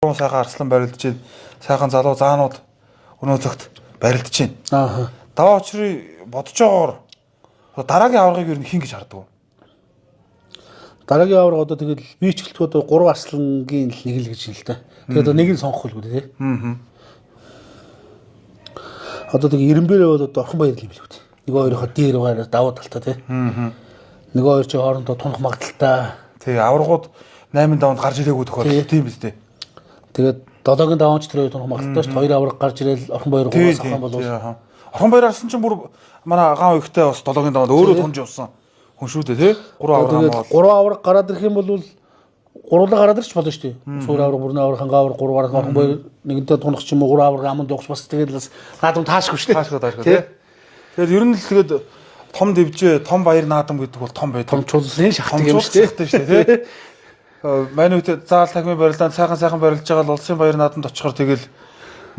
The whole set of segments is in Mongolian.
Сайхан арслан барилдаж байна. Сайхан залуу заанууд өнөө зөгт барилдаж байна. Аа. Даваа очрыг бодож байгаагаар дараагийн аваргыг юу хин гэж харддаг. Дараагийн аварга одоо тэгэл би ч гэлтгүй одоо 3 арслангийн нэг л гэж хэлдэг. Тэгээд нэг нь сонгох үлгүй тий. Аа. Одоо тэг Эренбэрээ бол одоо орхон баяр юм билүү. Нэг хоёроо дээр байгаа давуу талтай тий. Аа. Нэг хоёр ч хоорондоо тунах магадaltaй. Тэгээ аваргууд 8 давнд гарч ирээгүй тохиолдол тийм биз дээ. Тэгээд 7-гийн даваач тэр тунах магадaltaй шүү. Хоёр аварга гарч ирээл орхон баяр гураас ахсан бол орхон баяр арсан чинь бүр манай агаан ихтэй бас 7-гийн даванд өөрөө тунж явсан. Хүн шүү дээ тий. 3 аварга бол 3 аварга гараад ирэх юм бол гурлаа гараад ирч болно шүү дээ. Суур аварга, бүрний аварга, ханга аварга, 3 аварга орхон баяр нэгэнтээ тунах ч юм уу 3 аварга аманд явах бас тэгээд бас наадам таашгүй шүү дээ. Таашгүй тий. Тэгэхээр ер нь л тэгээд том дэвжээ, том баяр наадам гэдэг бол том байдаг. Том чуулсан шахдаг юм шүү дээ тий. Манай үед заал тахмын барилдаанд сайхан барилж байгаа л улсын баяр наадамд очихоор тэгэл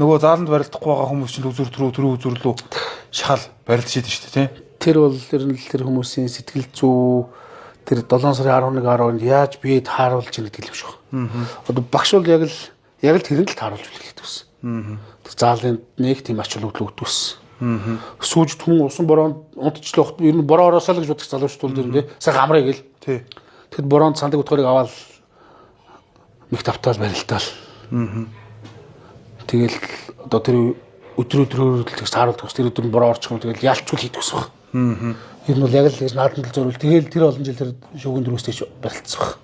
нөгөө зааланд барилдахгүй байгаа хүмүүс чинь төрөө үзүрлөө шахал барилж шийдэж шүү дээ тий. Тэр бол ер нь тэр хүмүүсийн сэтгэл зүй тэр 7 сарын 11-10-нд яаж бие тааруулж ийн гэдэг л биш байна. Одоо багш бол яг л тэр нь л тааруулж үлдэх гэдэг байсан. Тэр заалын нэг тийм ач холбогдол өгдөөс. Сүүж түн усан бороонд унтчлах ер нь бороо ороосоо л гэж бодох залуучууд бол тэр нь сайн амраа гэл. Тий. Тэгэд бороонд сандаг утгаарыг аваад нэг тавтаал барилтаал. Тэгэл одоо тэр өдрөөр л тааруулдаг ус тэр өдөр нь бороо орчих юм тэгэл ялчгүй хийдэг ус баг. Ер нь бол яг л тэгж наадмал зориул тэгэл тэр олон жил тэр шүүгэн дөрөвстэй барилцсан баг.